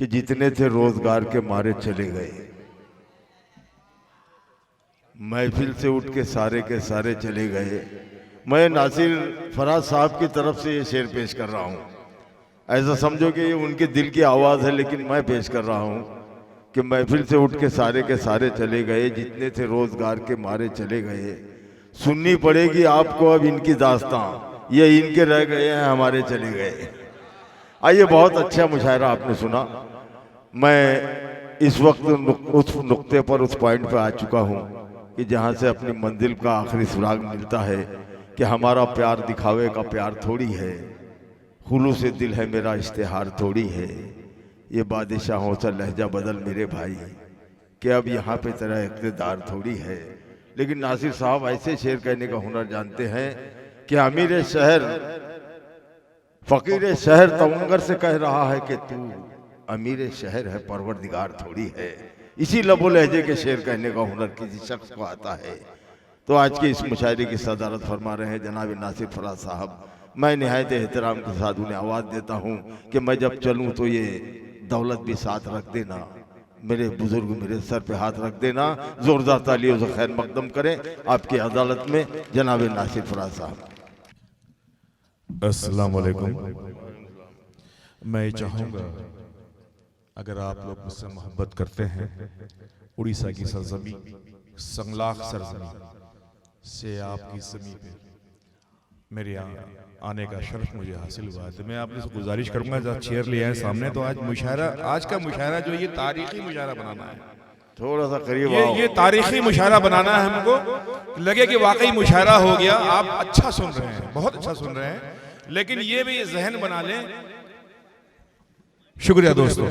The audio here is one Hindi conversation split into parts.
कि जितने थे रोजगार के मारे चले गए। महफिल से उठ के सारे चले गए। मैं नासिर फराज साहब की तरफ से ये शेर पेश कर रहा हूँ। ऐसा समझो कि ये उनके दिल की आवाज़ है, लेकिन मैं पेश कर रहा हूँ कि महफिल से उठ के सारे चले गए, जितने थे रोजगार के मारे चले गए। सुननी पड़ेगी आपको अब इनकी दास्तां, ये इनके रह गए हैं हमारे चले गए। आइए, बहुत अच्छा मुशायरा आपने सुना। मैं इस वक्त उस नुक्ते पर, उस पॉइंट पर आ चुका हूँ कि जहाँ से अपनी मंजिल का आखिरी सुराग मिलता है कि हमारा प्यार दिखावे का प्यार थोड़ी है, खुलू से दिल है मेरा इश्तिहार थोड़ी है। ये बादशाहों सा लहजा बदल मेरे भाई, कि अब यहाँ पे तेरा इक़्तिदार थोड़ी है। लेकिन नासिर साहब ऐसे शेर कहने का हुनर जानते हैं कि अमीर शहर फकीर शहर तवंगर से कह रहा है कि तू अमीर शहर है, परवरदिगार थोड़ी है। इसी लबो लहजे के शेर कहने का हुनर किसी शख्स को आता है। तो आज के इस मुशायरे की सदारत फरमा रहे हैं जनाब नासिर फराज साहब। मैं निहायत एहतराम के साथ उन्हें आवाज़ देता हूँ कि मैं जब चलूँ तो ये दौलत भी साथ रख देना, मेरे बुजुर्ग मेरे सर पे हाथ रख देना। जोरदार तालियों से खैर मकदम करें आपकी अदालत में जनाब नासिर फराज साहब। अस्सलाम वालेकुम। मैं चाहूँगा अगर आप लोग मुझसे मोहब्बत करते हैं, उड़ीसा की सरजमी संगलाख सरजमी से आपकी ज़मीं पे मेरे यहाँ आने का शर्फ मुझे हासिल हुआ है, तो मैं आपसे गुजारिश करूँगा जब चेयर ले आए सामने, तो आज का मुशायरा जो ये तारीखी मुशायरा बनाना है, थोड़ा सा करीब ये तारीखी मुशायरा बनाना है। हमको लगे कि वाकई मुशायरा हो गया। आप अच्छा सुन रहे हैं, बहुत अच्छा सुन रहे हैं, लेकिन ये भी जहन बना लें। शुक्रिया दोस्तों,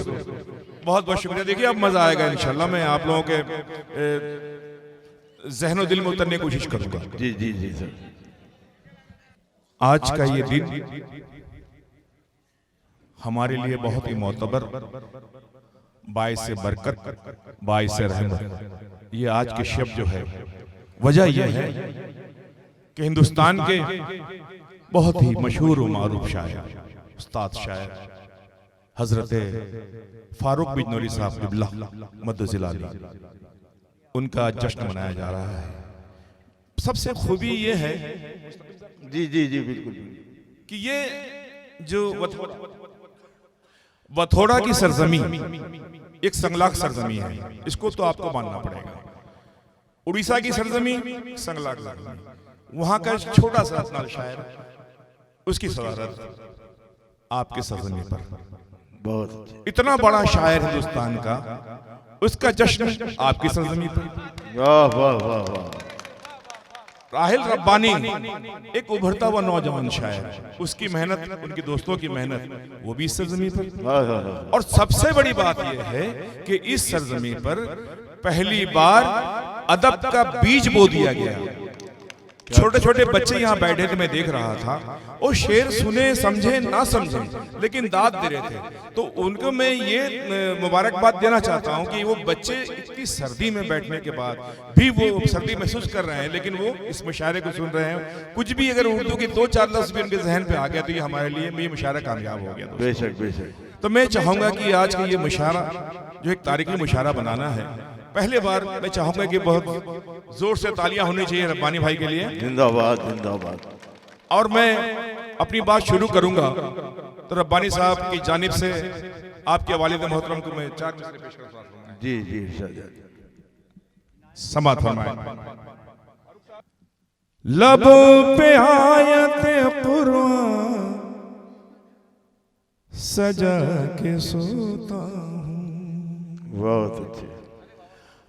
बहुत बहुत शुक्रिया। देखिए अब मजा आएगा इंशाल्लाह। मैं आप लोगों के जहनो दिल में उतरने की कोशिश करूंगा। जी जी जी सर। आज का ये दिन हमारे लिए बहुत ही मोतबर, बाइस से बरकत, बाइस से रहमत। ये आज के शब्द जो है, वजह यह है कि हिंदुस्तान के बहुत ही मशहूर और मारूफ शायर, उस्ताद शायर हजरत फारूक बिजनौरी साहब क़िबला मद्दजिलाली, उनका जश्न मनाया जा रहा है। सबसे खूबी ये है जी जी जी बिल्कुल कि ये जो वथोड़ा की सरजमी एक संगलाख सरजमी है, इसको तो आपको मानना पड़ेगा। उड़ीसा की सरजमी संगलाख सरजमी, वहां का छोटा सा अपना शायर, उसकी सदारत आपके सरजमी पर। बहुत इतना बड़ा शायर हिंदुस्तान का, उसका जश्न आपकी सरजमी पर। वाह वाह वाह वाह। राहिल रब्बानी एक उभरता हुआ नौजवान शायर, उसकी मेहनत, उनके दोस्तों की मेहनत, वो भी इस सरजमी पर। और सबसे बड़ी बात यह है कि इस सरजमी पर पहली बार अदब का बीज बो दिया गया। छोटे छोटे बच्चे यहाँ बैठे थे, मैं देख रहा था, वो शेर सुने समझे ना समझे लेकिन दाद दे रहे थे। तो उनको मैं ये मुबारकबाद देना चाहता हूँ कि वो बच्चे इतनी सर्दी में बैठने के बाद भी वो सर्दी महसूस कर रहे हैं, लेकिन वो इस मुशायरे को सुन रहे हैं। कुछ भी अगर उर्दू के 2-4 लफ्ज़ भी उनके जहन पे आ गया तो ये हमारे लिए ये मुशायरा कामयाब हो गया। बेशक बेशक। तो मैं चाहूँगा कि आज का ये मुशायरा जो एक तारीखी मुशायरा बनाना है, पहले बार मैं चाहूंगा कि बहुत जोर से तालियां होनी चाहिए रब्बानी भाई के लिए। जिंदाबाद जिंदाबाद। और मैं अपनी बात शुरू करूंगा तो रब्बानी साहब की जानिब से आपके वालिद मोहतरम को मैं 4 मिसरे पेश करता हूं। जी जी समाअत फरमाएं। लबों पे आयत कुरान सजा के सोता हूं। बहुत अच्छे।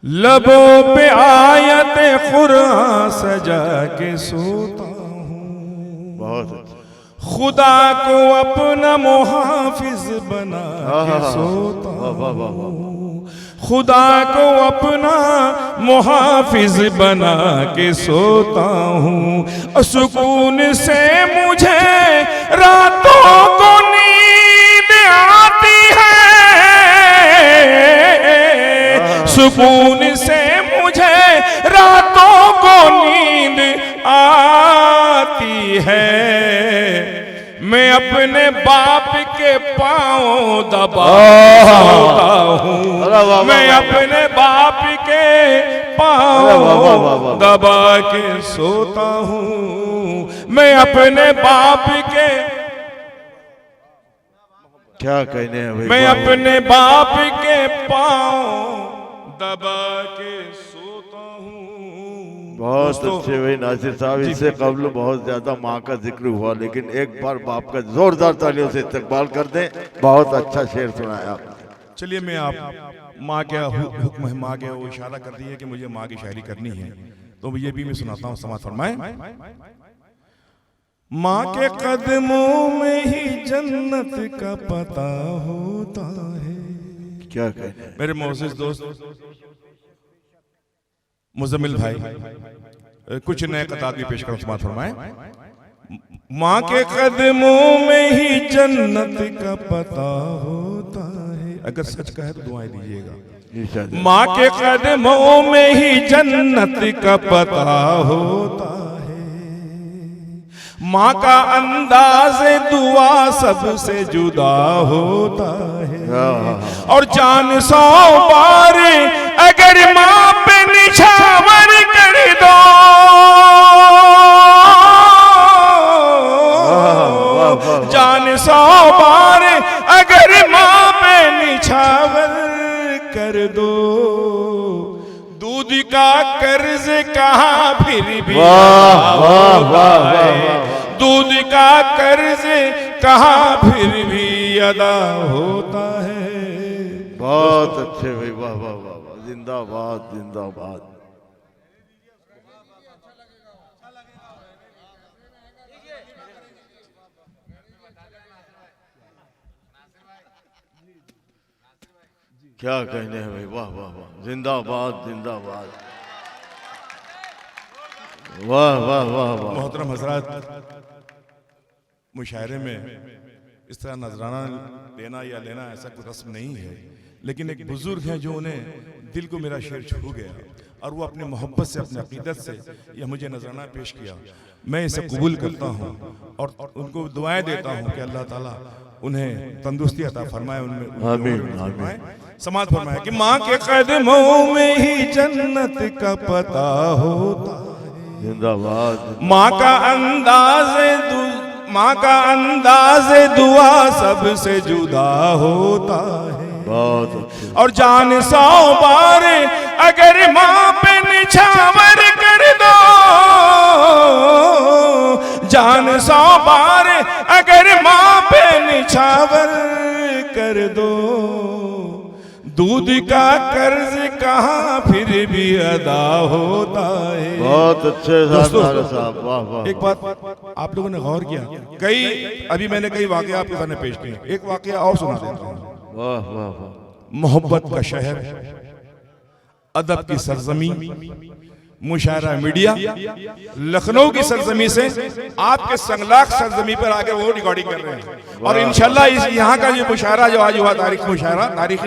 लबों पे आयत कुरान सजा के सोता हूँ। बहुत अच्छा। खुदा को अपना मुहाफिज बना के सोता हूँ। खुदा को अपना मुहाफिज बना के सोता हूँ। सुकून से मुझे रातों को नींद आती है। सुकून से मुझे रातों को नींद आती है। मैं अपने बाप के पाँव पाँव दबा सोता हूँ, मैं अपने बाप के पाँव दबा के सोता हूँ, मैं अपने बाप के, क्या कहने हैं भाई, मैं अपने बाप के पाँव दबा के सोता हूँ। बहुत अच्छे भाई नासिर साहब। इससे कबल बहुत ज्यादा माँ का जिक्र हुआ, लेकिन एक बार बाप का जोरदार तालियों से इस्तकबाल कर दें। बहुत अच्छा शेर सुनाया। चलिए मैं आप माँ क्या हुक्म है, माँ क्या वो इशारा कर दी है कि मुझे माँ की शायरी करनी है, तो ये भी मैं सुनाता हूँ, समाज फरमाए। माँ के कदमों में ही जन्नत का पता होता है। क्या कहने हैं मेरे मोअज़्ज़िज़ दोस्त मुज़म्मिल भाई, कुछ नए कतार भी पेश करो, समाज फरमाए। माँ के कदमों में ही जन्नत का पता होता है। अगर सच कहे तो दुआएं दीजिएगा। माँ के कदमों में ही जन्नत का पता होता है। माँ का अंदाज़े दुआ सबसे जुदा होता है। और जान 100 बार अगर माँ पे निछावर कर दो, जान 100 बार अगर माँ पे निछावर कर दो, दूध का कर्ज कहाँ फिर भी दूध का कर्ज कहाँ फिर भी अदा होता है। बहुत अच्छे भाई, वाह वाह वाह वाह, जिंदाबाद जिंदाबाद। क्या कहने हैं भाई, वाह वाह वाह, जिंदाबाद जिंदाबाद, वाह वाह वाह वाह। मोहतरम हजरात, मुशायरे में इस तरह नजराना देना या लेना ऐसा कोई रस्म नहीं है, लेकिन एक बुजुर्ग हैं जो उन्हें दिल को मेरा शेर छू गया और वो अपने मोहब्बत से, अपने अकीदत से यह मुझे नजराना पेश किया। मैं इसे कबूल करता हूँ और उनको दुआएं देता हूँ कि अल्लाह ताला उन्हें तंदुरुस्ती अता फरमाए, उनमें आमीन आमीन। समाज फरमाए कि माँ के कदमों में ही जन्नत का पता होता है। जिंदाबाद। माँ का अंदाज़े दुआ सबसे जुदा होता है। बहुत अच्छे। और जान 100 बार अगर माँ पे निछावर कर दो, जान 100 बार अगर माँ पे निछावर कर दो, दूध का कर्ज कहाँ फिर भी अदा होता है। बहुत अच्छे साहब, वाह वाह। एक बात आप लोगों ने गौर किया, अभी मैंने कई वाक़या आपके सामने पेश किए, एक वाक़या और सुना देता हूँ। वाह वाह वाह। मोहब्बत का शहर, अदब की सरजमी, मुशायरा मीडिया, लखनऊ की सरजमी से आपके संगलाख सरजमी पर आकर वो रिकॉर्डिंग कर रहे हैं। और इंशाल्लाह इस यहाँ का जो मुशायरा जो आज हुआ, तारीखी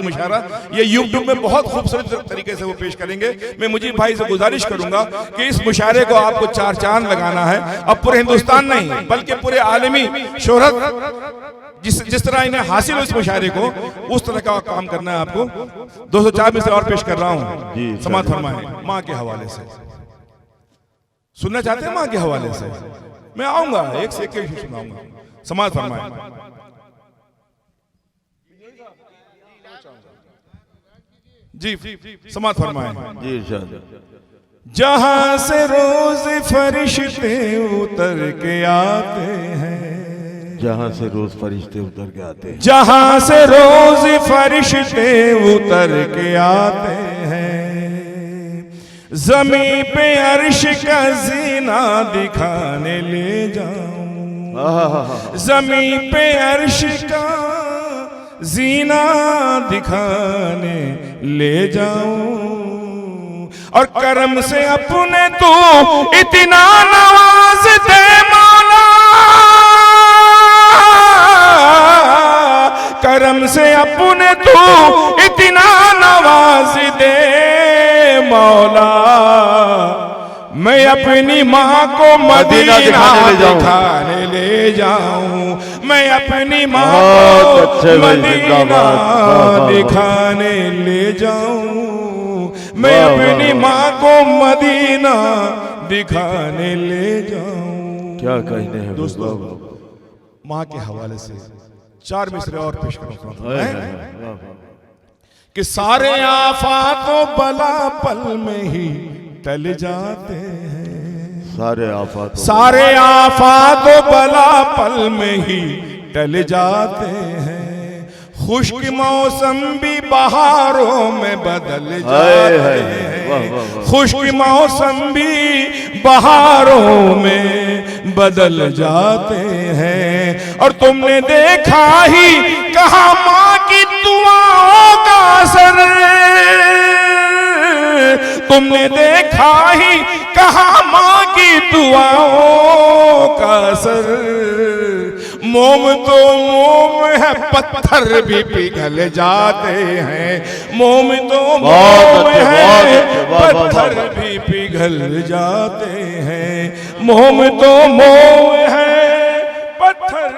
मुशायरा, ये यूट्यूब में बहुत खूबसूरत तरीके से वो पेश करेंगे। मैं मुजीब भाई से गुजारिश करूंगा कि इस मुशायरे को आपको 4 चांद लगाना है। अब पूरे हिंदुस्तान नहीं बल्कि पूरे आलमी शोहरत जिस तरह इन्हें हासिल हो इस मुशायरे को, उस तरह का काम करना है आपको। 204 में से और पेश कर रहा हूँ, समाज फरमाए। माँ के हवाले से सुनना चाहते हैं? माँ के हवाले से मैं आऊंगा, एक से एक सुनाऊंगा। समाज फरमाए। जी समाज फरमाए। जी इरशाद। जहां से रोज फरिश्ते उतर के आते हैं, जहाँ से रोज फरिश्ते उतर के आते हैं, जहां से रोज फरिश्ते उतर के आते हैं, ज़मीं पे अर्श का जीना दिखाने ले जाऊं, ज़मीं पे अर्श का जीना दिखाने ले जाऊं, और करम से अपने तो इतना नवाज दे मौला, करम से अपने तू इतना नवाज दे मौला, मैं अपनी माँ को मदीना दिखाने ले जाऊं, मैं अपनी माँ बहुत को अच्छे भाई, मदीना जिंदाबाद। वाह, वाह, वाह। दिखाने ले जाऊं, मैं वाह, वाह, अपनी वाह। माँ को मदीना दिखाने ले जाऊं। क्या कहने हैं दोस्तों, वाह, वाह, वाह। माँ के हवाले से 4 मिसरे और पेश करूं हाय, हाय, मैं हाय, वाह, वाह। कि सारे आफातों बला पल में ही टल जाते हैं, सारे आफात सारे आफातों बला पल में ही टल जाते हैं, खुश्क मौसम भी बहारों में बदल जाते हैं, खुश्क मौसम भी बहारों में बदल जाते हैं। और तुमने देखा ही कहा माँ की दुआओं का असर, तुमने देखा ही कहा माँ की दुआओं का असर, मोम तो मोम है पत्थर भी पिघल जाते हैं, मोम तो मोम है पत्थर भी पिघल जाते हैं, मोम तो मोम है पत्थर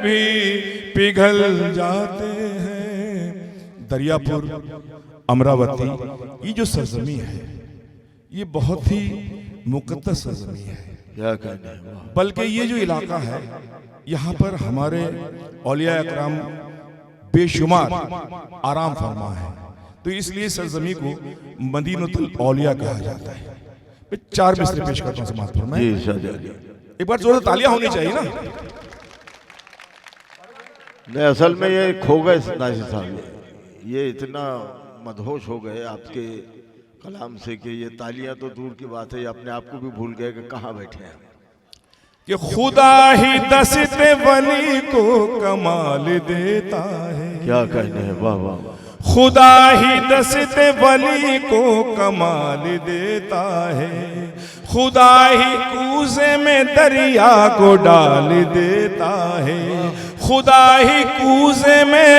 भी पिघल जाते हैं। दरियापुर, अमरावती, ये जो सरजमी है ये बहुत ही मुकद्दस सरजमी है। क्या कहने हैं, वाह। बल्कि ये जो इलाका है यहाँ पर हमारे औलिया अकराम बेशुमार आराम फरमा है, तो इसलिए सरजमी को मदीनतुल औलिया कहा जाता है। मैं 4 मिसरे पेश करता हूँ समाजपुर में। जी शाहजहां जी। एक बार जोर से तालियां होनी चाहिए ना। नहीं, असल में ये खो गए नासिर साहब, ये इतना मदहोश हो गए आपके कलाम से कि ये तालियां तो दूर की बात है, ये अपने आप को भी भूल गए कि कहाँ बैठे हैं। कि खुदा ही दस्ते वली को कमाल देता है, क्या कहने हैं, वाह वाह वाह। खुदा ही दस्ते वली को कमाल देता है, खुदा ही कूजे में दरिया को डाल देता है, खुदा ही कूजे में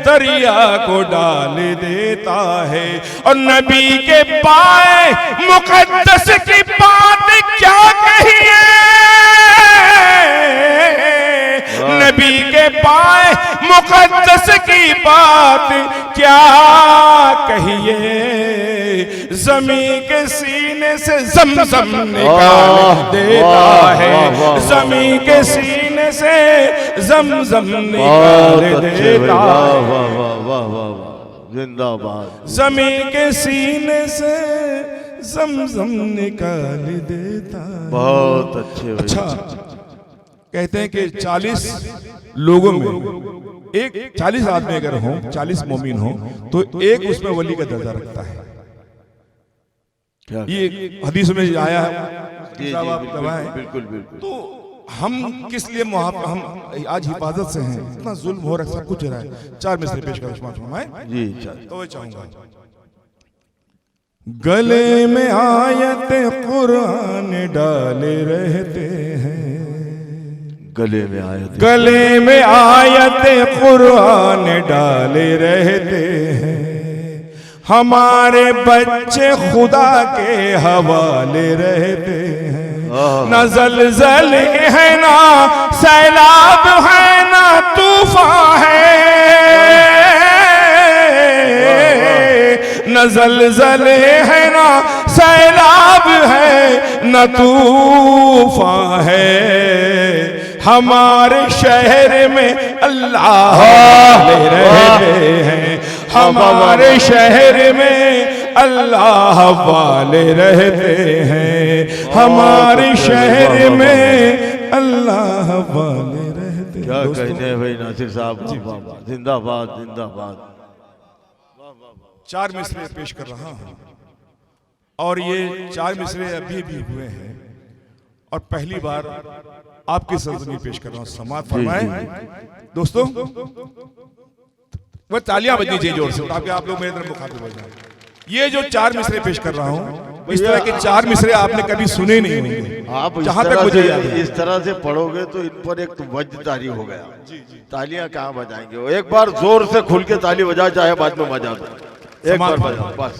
दरिया को डाल देता है। और नबी के पाए मुकद्दस की बात क्या कहिए, नबी के पाए मुकद्दस की बात क्या कहिए, जमी के सीने से जमजम निकाल देता है, जमी के सीने से जमजम निकाल देता है, वाह वाह वाह वाह वाह, जिंदाबाद। जमी के सीने से जमजम निकाल देता है। बहुत अच्छे भाई। अच्छा, कहते हैं कि 40 लोगों में एक 40 आदमी अगर हो, 40 मोमिन हो, तो एक उसमें वली का दर्जा रखता है। क्या ये हदीस में आया है, जी, साहब आप बिल्कुल, गवाह हैं। बिल्कुल बिल्कुल। तो हम किस लिए हम आज हिफाजत से हैं, इतना जुल्म हो रहा है, सब कुछ हो रहा है। 4 मिसरे पेश कर फरमाएं। जी शाह। तो मैं चाहूंगा गले में आयत कुरान डाले रहते हैं, गले में आए थे, गले में आयत कुरान डाले रहते हैं, हमारे बच्चे खुदा के हवाले रहते हैं, न ज़लज़ल है ना सैलाब है ना तूफान है, न ज़लज़ल है ना सैलाब है न तूफान है, हमारे शहर में अल्लाह वाले रहते हैं, हमारे शहर में अल्लाह वाले रहते हैं, हमारे शहर में अल्लाह वाले रहते हैं। क्या कहते हैं भाई नासिर साहब, जिंदाबाद जिंदाबाद। 4 मिसरे पेश कर रहा हूं और ये 4 मिसरे अभी भी हुए हैं और पहली बार आपकी सरजमी पेश कर रहा हूं, समाअत फरमाएं। दोस्तों वो तालियां बजनी चाहिए जोर से ताकि आप लोग मेरे तरफ मुखातिब हो जाएं। ये जो 4 मिसरे पेश कर रहा हूं, इस तरह के 4 मिसरे आपने कभी सुने नहीं होंगे। आप जहां तक मुझे याद है इस तरह से पढ़ोगे तो इन पर एक वज्र तारी हो गया। तालियां कहाँ बजाएंगे, वो एक बार जोर से खुल के ताली बजा, चाहे बाद में बजा दो, एक बार बजाओ बस।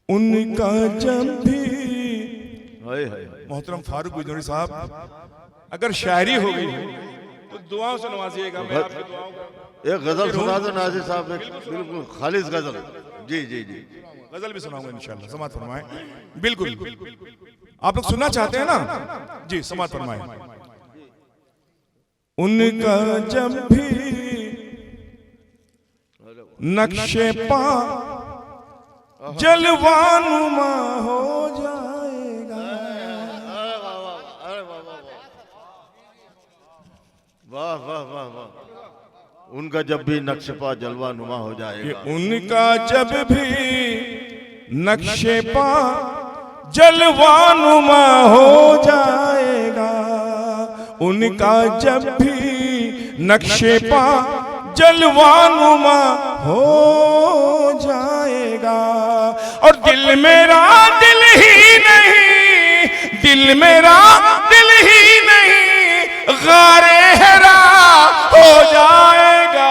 उनका जब भी मोहतरम फारूक बिजनौरी साहब, अगर शायरी हो गई तो दुआओं से नवाजिएगा। मैं आपकी दुआओं का एक गजल सुना दो नाजिर साहब, बिल्कुल खालिस गजल। जी जी जी, गजल भी सुनाऊंगा इंशाल्लाह, समाअत फरमाएं। बिल्कुल, आप लोग सुनना चाहते हैं ना? जी, समाअत फरमाएं। उनका जब भी नक्शे पा जलवानुमा हो जाएगा। वाह वाह वाह वाह, उनका जब भी नक्श पा जलवा नुमा हो जाएगा। उनका जब भी नक्शे पा जलवानुमा हो जाएगा। उनका जब भी नक्शे पा जलवानुमा हो जाएगा। और दिल मेरा दिल ही नहीं, दिल मेरा दिल ही नहीं, गारे हेरा हो जाएगा।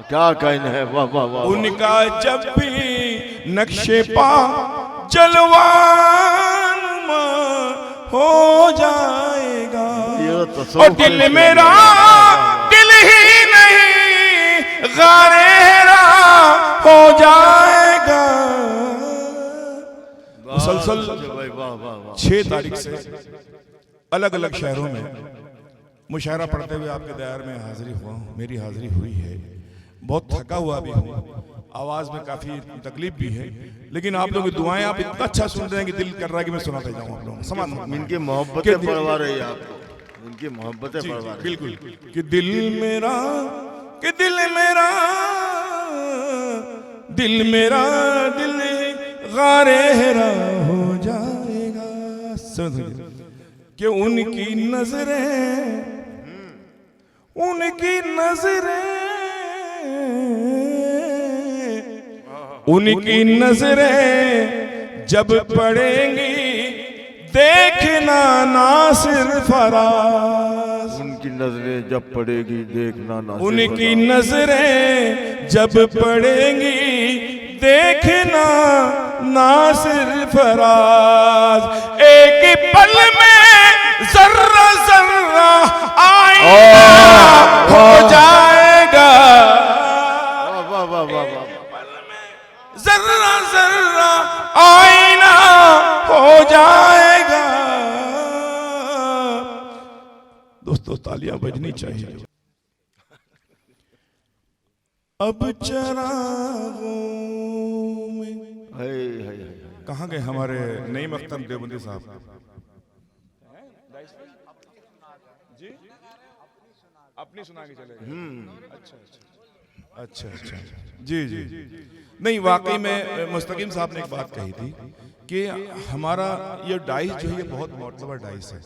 क्या कहना है, वाह वाह वाह। उनका जब भी नक्शे पा जलवानुमा हो जाएगा। और दिल मेरा दिल ही नहीं, गारे हेरा हो जाएगा। मुसलसल 6 तारीख से अलग अलग शहरों में मुशायरा पढ़ते हुए आपके दायर में हाजिरी हुआ हूँ। मेरी हाजिरी हुई है, बहुत थका हुआ भी हूँ, आवाज में काफी तकलीफ भी है, लेकिन आप लोगों की दुआएं आप इतना अच्छा सुन रहे हैं कि दिल कर रहा है कि मैं सुनाता जाऊँ आप लोगों को। समान इनकी मोहब्बतें पढ़वा रही है आपको, इनकी मोहब्बतें पढ़वा रही। बिल्कुल कि दिल मेरा, कि दिल मेरा, दिल मेरा, दिल गारे हेरा हो जाएगा। कि उनकी नजरें, उनकी नजरें, उनकी नजरें जब पड़ेंगी देखना नासिर फराज। उनकी नजरें जब पड़ेगी देखना नासिर, उनकी नजरें जब पड़ेंगी देखना नासिर फराज। एक पल में जर्रा जर्रा आईना हो जाएगा। वाह वाह वाह वाह। जर्रा जर्रा आईना हो जाएगा। दोस्तों तालियां बजनी चाहिए। अब चरागों में कहाँ गए हमारे नई मख्तम देवबंदी साहब? जी अपनी सुना के चले गए। अच्छा अच्छा अच्छा अच्छा, जी जी नहीं, वाकई में मुस्तकीम साहब ने एक बात कही थी कि हमारा ये डाइस जो है ये बहुत मोतबर डाइस है।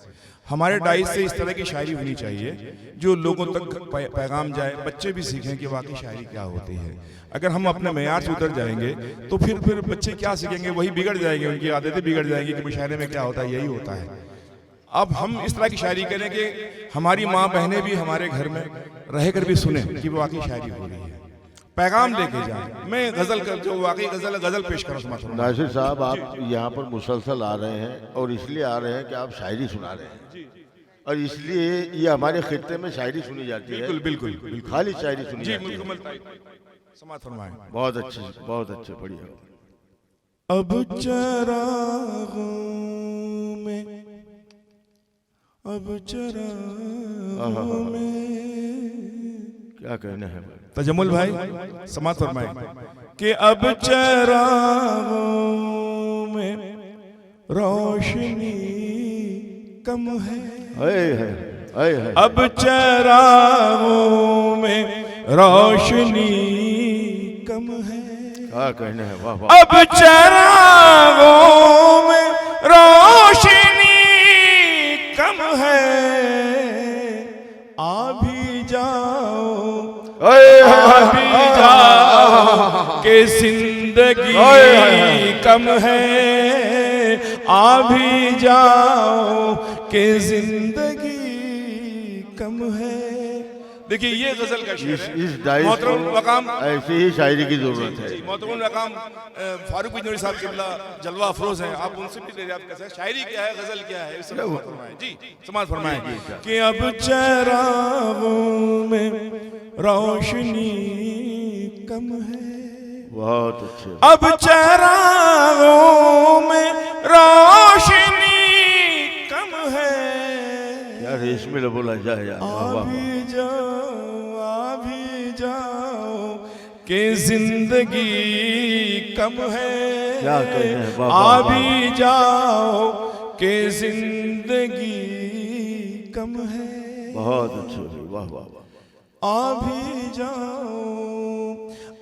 हमारे डाइस से इस तरह की शायरी होनी चाहिए जो लोगों तक पैगाम जाए, बच्चे भी सीखें कि वाकई शायरी क्या होती है। अगर हम अपने मेयार से उतर जाएंगे तो फिर बच्चे क्या सीखेंगे, वही बिगड़ जाएंगे, उनकी आदतें बिगड़ जाएंगी कि मुशायरे में क्या होता है, यही होता है। अब हम इस तरह की शायरी करें कि हमारी माँ बहनें भी हमारे घर में रहकर भी सुने कि वाकई शायरी हो रही है, पैगाम लेके जाए। मैं गजल कर जो वाकई गजल पेश करूँ। नासिर साहब, आप यहाँ पर मुसलसल आ रहे हैं और इसलिए आ रहे हैं कि आप शायरी सुना रहे हैं, और इसलिए ये हमारे खित्ते में शायरी सुनी जाती है। बिल्कुल बिल्कुल बिल्कुल, खाली शायरी सुनी जाती है। बहुत अच्छे बढ़िया। अब चरागों में, अब चरागों में, क्या कहना है तजम्मुल भाई, समाअत फरमाएं कि अब चरागों में रोशनी कम है। अब चरागों में रोशनी कम है। क्या कहना है, वाह वाह। अब चरागों में रोशनी कम है, आ भी जाओ, अभी जाओ के जिंदगी कम है, आ भी जाओ के जिंदगी कम है। देखिए ये गजल का शेर है। इस डाइस मोहतरम को वकाम ऐसी ही शायरी की जरूरत है। मोहतरम वकाम फारूक बिजनौरी साहब किबला जलवा अफरोज हैं, आप उनसे भी दरियाफ्त कर सकते हैं शायरी क्या है, गजल क्या है, इससे समाअत फरमाएं जी, समाअत फरमाएं कि अब चरागों में रोशनी कम है, बहुत अच्छे। अब चरागों में रोशनी कम है, यार इसमें बोला जाए यार, वाह वाह। आ भी जाओ कि जिंदगी कम है, क्या कहने हैं, वाह, वाह, आ वाह। भी जाओ कि जिंदगी कम है, बहुत अच्छे, वाह वाह वाह। आ भी जाओ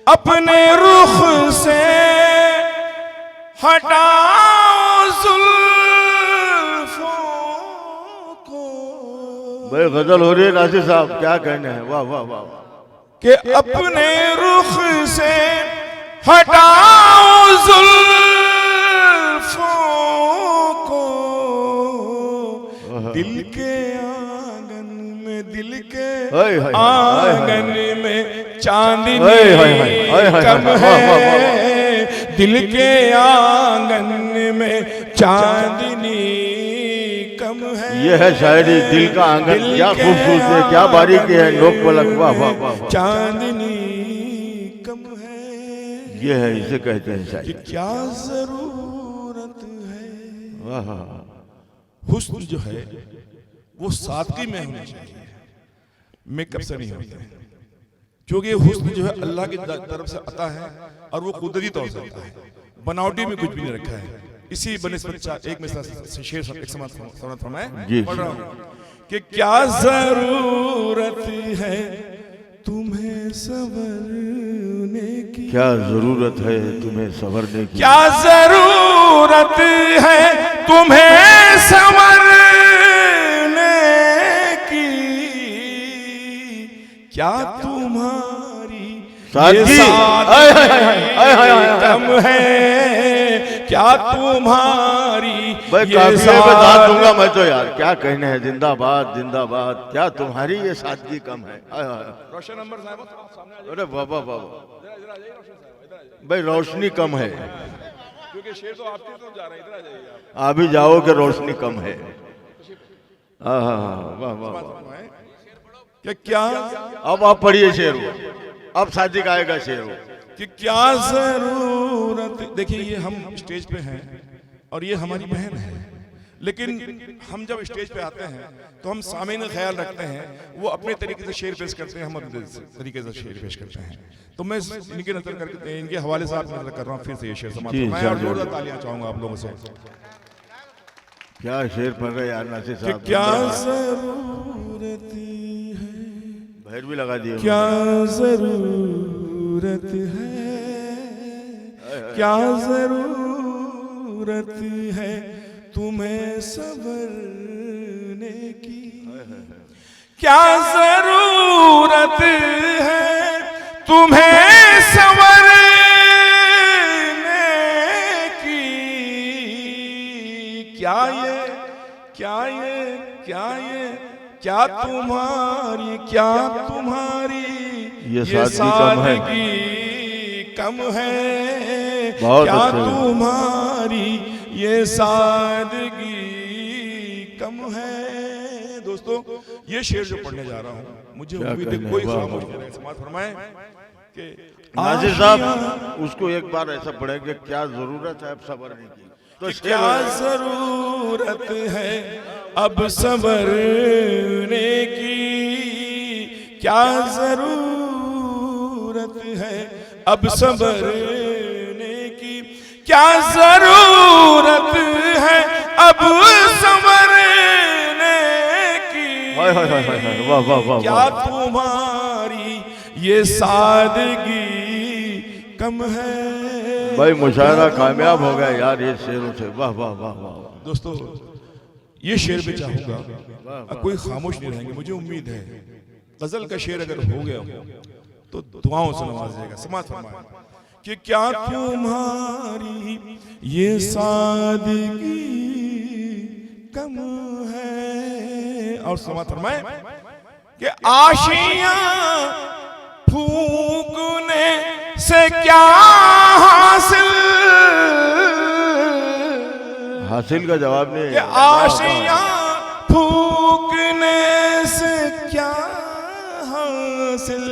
अपने रुख से हटाओ जुल्फों को, भाई गजल हो रही है नासिर साहब, क्या कहने हैं, वाह वाह वाह। कि अपने रुख से हटाओ जुल्फों को, दिल के आंगन में, दिल के हाय, हाय, आंगन में चांदनी हाय, हाय, हाय, हाय, हाय, कम वाह, है, वाह, वाह, दिल के आंगन में चांदनी कम है। ये है शायरी, दिल का आंगन, क्या खूबसूरत है, क्या बारीकी है, नोक पलक, वाह वाह वाह। चांदनी कम है, ये है, इसे कहते हैं कि शायरी, क्या जरूरत है। वाह वाह। हुस्न जो है वो सादगी में होना चाहिए, मेकअप से नहीं होता है, क्योंकि हुस्न जो है अल्लाह की तरफ से आता है और वो कुदरती तौर से आता है, बनावटी में कुछ भी नहीं रखा है। इसी बनिस्बत एक मिसरा से शेर एक समाअत फरमाएं, पढ़ रहा हूं कि क्या जरूरत है तुम्हें सवरने की, क्या जरूरत है तुम्हें संवरने की, क्या जरूरत है तुम्हें संवरने की, क्या तुम्हारी सादगी कम है, क्या तुम्हारी भाई काफिले में दाद दूंगा मैं तो यार, क्या कहने हैं, जिंदाबाद जिंदाबाद, क्या तुम्हारी ये सादगी कम है। रोशन नंबर साहब अरे बाबा बाबा भाई, रोशनी कम है, क्योंकि शेर तो आपके तो जा रहे हैं, इधर आ जाइए आप। आ भी जाओ कि रोशनी कम है। हाँ हाँ हाँ, वाह वाह वाह। क्या अब आप पढ़िए शेर वो, अब सादिक आएगा शेर वो। कि क्या जरूरत, देखिए ये हम स्टेज पे हैं और ये हमारी बहन है, लेकिन हम जब स्टेज पे आते हैं तो हम सामने का ख्याल रखते हैं, वो अपने तरीके से शेर पेश करते हैं, हम अपने तरीके से शेर पेश करते हैं। तो मैं इनके नजर करके, इनके हवाले से आप नजर कर रहा हूँ, फिर से ये शेर समाप्त मैं और जोरदार तालियां चाहूंगा आप लोगों से। क्या शेर पढ़ रहे यार नासिर साहब, क्या जरूरत है, भैर भी लगा दिए, क्या जरूरत है, क्या जरूरत है तुम्हें सवरने की, क्या जरूरत है तुम्हें संवरने की, क्या ये क्या ये क्या ये क्या तुम्हारी ये सादगी कम है, बहुत क्या अच्छे। तुम्हारी ये सादगी कम है। दोस्तों ये शेर जो पढ़ने जा रहा हूँ, मुझे उम्मीद है कोई खामोश नहीं रहेगा। समाअत फरमाएं कि नासिर साहब उसको एक बार ऐसा पढ़ेंगे, क्या जरूरत है अब संवरने की, तो क्या जरूरत है अब संवरने की, क्या जरूरत है अब संवरने की, क्या जरूरत है अब संवरने की, हाय हाय हाय हाय, वाह वाह वाह क्या वाह। तुम्हारी ये सादगी कम है। भाई मुशायरा कामयाब हो गया यार ये शेरों से, वाह वाह वाह वाह। दोस्तों ये शेर भी चाहूंगा, कोई खामोश नहीं रहेंगे, मुझे उम्मीद है गजल का शेर अगर हो गया तो दुआओं से नवाजेगा। समाअत फरमाएं कि क्या तुम्हारी ये सादगी कम है, और समाअत फरमाएं कि आशियां फूकने से क्या हासिल का जवाब नहीं कि आशियां फूकने से क्या हासिल,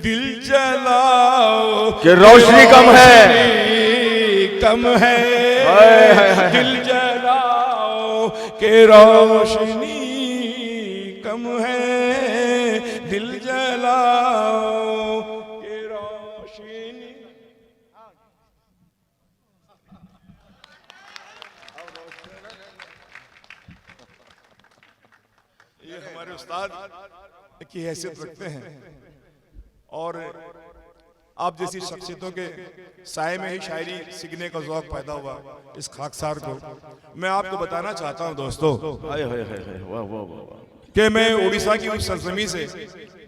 दिल जलाओ कि रोशनी कम है, कम है, दिल जलाओ के रोशनी कम है, दिल जलाओ के रोशनी। ये हमारे उस्ताद की हैसियत रखते हैं और आप जैसी शख्सियतों के साए में ही शायरी सीखने का ज़ौक़ पैदा हुआ इस खाकसार को। मैं आपको बताना चाहता हूं दोस्तों कि मैं उड़ीसा की उस सरजमी से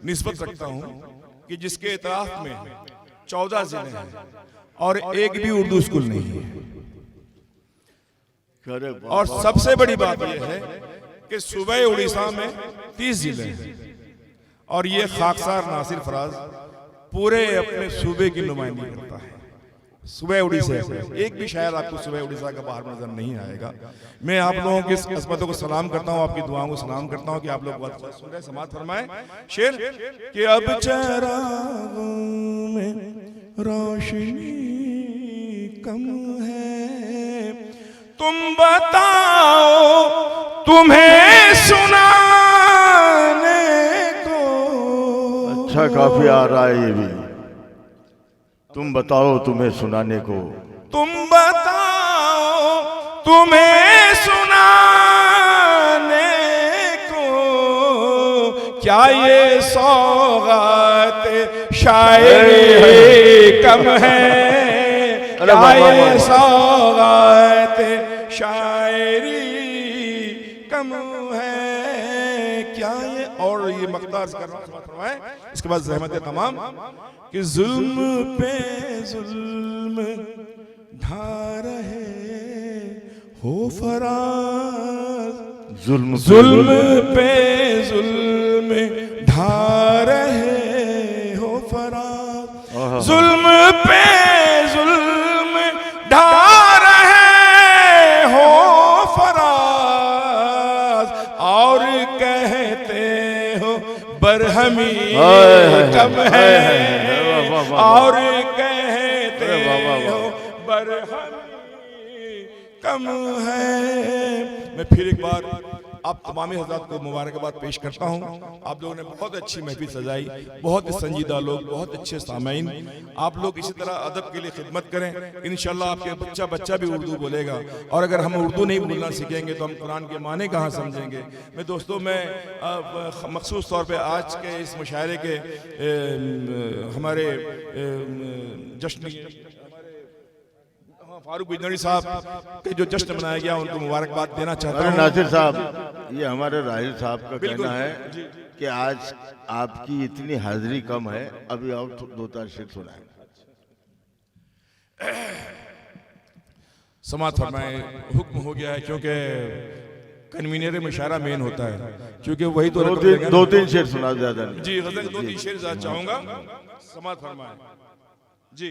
निस्बत रखता हूं कि जिसके इतराफ में 14 जिले हैं और एक भी उर्दू स्कूल नहीं है। और सबसे बड़ी बात यह है कि सूबे उड़ीसा में 30 जिले हैं और ये खाकसार नासिर फराज पूरे अपने सूबे की नुमाइंदगी करता है। सूबे उड़ीसा एक भी शायर आपको सूबे उड़ीसा का बाहर नजर नहीं आएगा। मैं आप लोगों की किस्मतों को सलाम करता हूँ, आपकी दुआओं को सलाम करता हूँ कि आप लोग बात सुन रहे हैं। समाअत फरमाएं शेर कि अब चरागों में रोशनी कम है, तुम बताओ तुम्हें सुनाने को। अच्छा काफी आ रहा है ये भी। तुम बताओ तुम्हें सुनाने को, तुम बताओ तुम्हें सुनाने को, क्या ये सौगात शायरी कम है, क्या ये सौगात शायरी कम है, क्या ये। और ये मकदार से करना है इसके बाद ज़हमत तमाम कि जुल्म पे जुल्म ढा रहे हो फराज, जुल्म पे जुल्म ढा रहे हो फराज, जुल्म पे जुल्म ढा रहे हो फराज, और कहते हो बरहमी कम है, और कहते हो बरहमी कम है। मैं फिर एक बार आप तमामी हज़रात को मुबारकबाद पेश करता हूँ। आप लोगों ने बहुत अच्छी महफिल सजाई, बहुत संजीदा लोग, बहुत अच्छे सामाइन। आप लोग इसी तरह अदब के लिए खिदमत करें, इंशाल्लाह आपके बच्चा भी उर्दू बोलेगा। और अगर हम उर्दू नहीं बोलना सीखेंगे तो हम कुरान के माने कहाँ समझेंगे। मैं दोस्तों मैं मखसूस तौर पे आज के इस मुशायरे के हमारे जश्न फारूक बिजनौरी साहब के जो जश्न मनाया गया उनको मुबारकबाद देना चाहता हूँ। नासिर साहब, ये हमारे राहिल साहब का कहना है कि आज आपकी इतनी हाजिरी कम है, अभी और 2-4 शेर सुनाएं। समाअत फरमाए, हुक्म हो गया है क्योंकि कन्वीनर मुशायरा मेन होता है, क्योंकि वही तो 2-3 शेर सुना, ज्यादा नहीं जी। गजल 2-3 शेर ज्यादा चाहूंगा। समाअत फरमाए जी।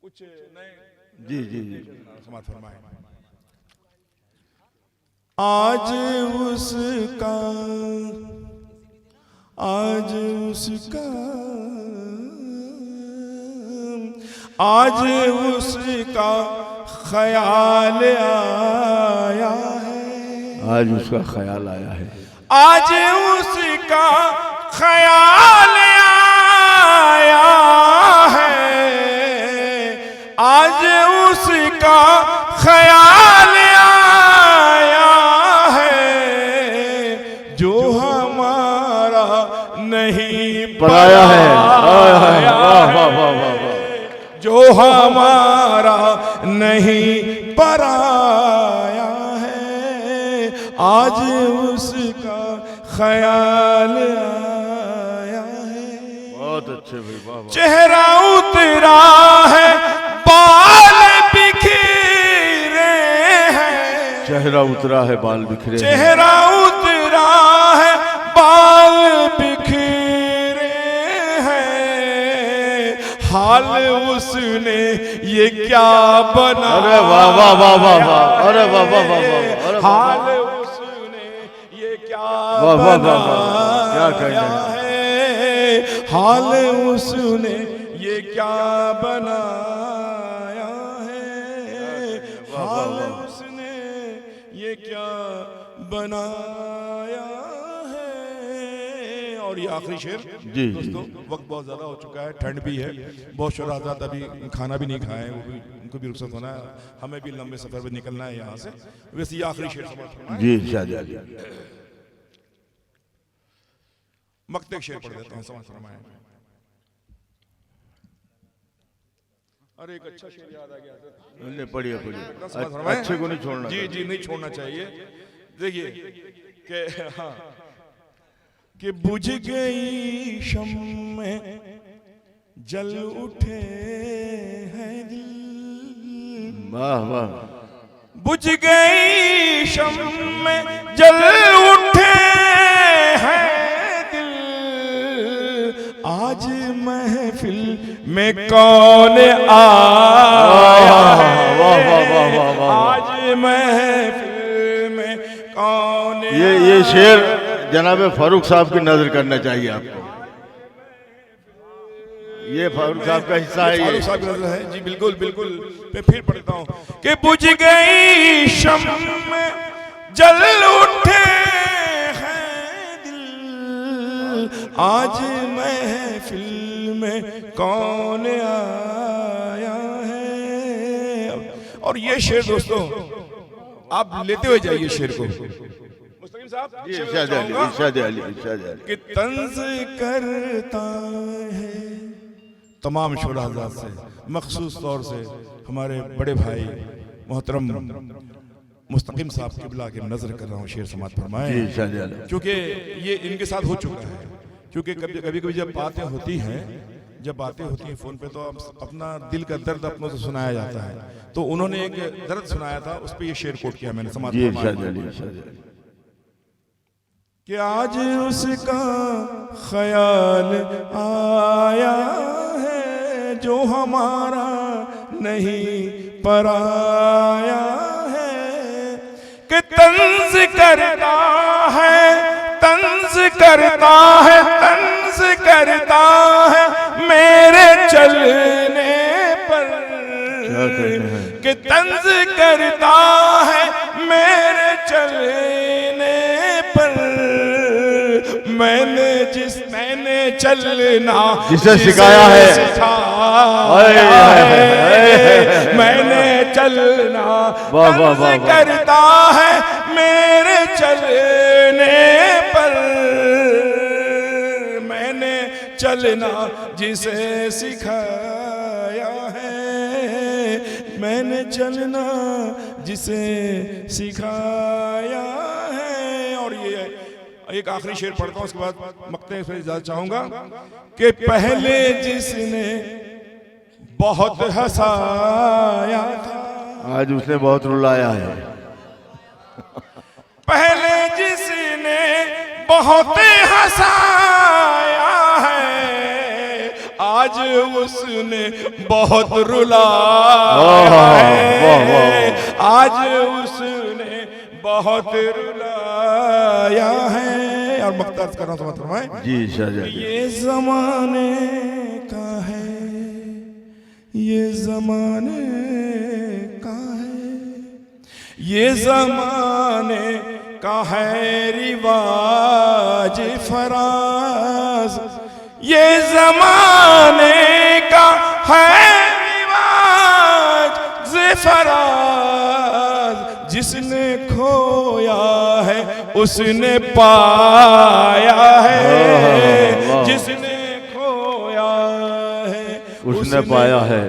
कुछ नए जी जी जी। समाअत फरमाए। आज उसका ख्याल आया है, आज उसका ख्याल आया है, आज उसका ख्याल आया है, आज उसका ख्याल आया है, जो हमारा नहीं पराया है। जो हमारा नहीं पराया है, आज उसका ख्याल आया है। बहुत अच्छे भाई, वाह वाह। चेहरा उतरा है, बाल बिखरे हैं, चेहरा उतरा है बाल बिखरे हैं। चेहरा उतरा है बाल बिखरे हैं, हाल उसने ये क्या बना। अरे वाह वाह वाह वाह वाह, अरे वाह वाह वाह वाह, अरे हाल उसने ये क्या वाह वाह वाह वाह, क्या बनाया कहना है, हाल उसने ये क्या बनाया है, हाल उसने ये क्या बनाया है। और ये आखिरी शेर जी, दोस्तों, वक्त बहुत ज्यादा हो चुका है, ठंड भी है, बहुत शोराजात अभी खाना भी नहीं खाए, वो भी उनको भी रुखसत होना है, हमें भी लंबे सफर पे निकलना है यहाँ से। वैसे ये आखिरी शेर समझ जी शाहजहाँ जी। मकते शेर पढ़ देता हूँ, समझ फरमाएं। अरे एक अच्छा शेर याद आ गया सर, नहीं पढ़िए समझ पढ़िए, फरमाएं। अच्छे को नहीं छोड़ना। जी जी, नहीं छोड़ना चाहिए। देखिए कि हाँ, कि बुझ गई शम्में जल उठे हैं दिल, वाह वाह, बुझ गई शम्में जल उठे हैं दिल, आज महफिल में कौन आया है, वाह वाह वाह वाह वाह। आज महफिल में कौन ये शेर जनाब फारूक साहब की नजर करना चाहिए आपको। ये फारूक साहब का हिस्सा है, फारूक ये साहब की नजर है जी, बिल्कुल बिल्कुल। मैं फिर पढ़ता हूँ कि बुझ गई शम्में जल उठे हैं दिल, आज महफिल में कौन आया है। और ये शेर दोस्तों आप लेते हुए जाइए शेर को। मुस्तकीम साहब, जी, शेर इरशाद अली, चाहूंगा इरशाद अली, इरशाद अली। कि तंज करता है तमाम शोराजात से, मखसूस तौर से हमारे बड़े भाई मोहतरम मुस्तकीम साहब किबला की नजर कर रहा हूँ, शेर समात जी फरमाएं, इरशाद अली। क्योंकि ये इनके साथ हो चुका है। क्योंकि कभी कभी जब बातें होती हैं, जब बातें होती हैं फोन पे, तो अपना दिल का दर्द अपनों से सुनाया जाता है। तो उन्होंने एक दर्द सुनाया था, उस पर ये शेर कोट किया मैंने, समात जी फरमाएं इरशाद अली, इरशाद अली। कि आज उसका ख्याल आया है जो हमारा नहीं पराया है, कि तंज करता है, तंज करता है, तंज करता है मेरे चलने पर, क्या कहना है? कि तंज करता है मेरे चलने पर, मैंने चलना जिसे सिखाया है, सिखाया है, मैंने चलना तंज करता है मेरे चलने पर, मैंने चलना जिसे सिखाया है, मैंने चलना जिसे सिखाया है। और ये एक आखिरी शेर पढ़ता हूं, उसके बाद मकते से इजाजत चाहूंगा कि पहले जिसने बहुत हंसाया था, आज उसने बहुत रुलाया है। पहले जिसने बहुत हंसाया है, आज उसने बहुत रुलाया है, आज उसने बहुत रुलाया है। और मख्तार कर रहा हूं, समझ फरमाएं। जी शाहजहाँ जी। ये जमाने का है, ये जमाने का है, ये जमाने का है रिवाज फराज, ये जमाने का है रिवाज फराज, जिसने खोया है उसने पाया है, जिसने खोया है उसने पाया है।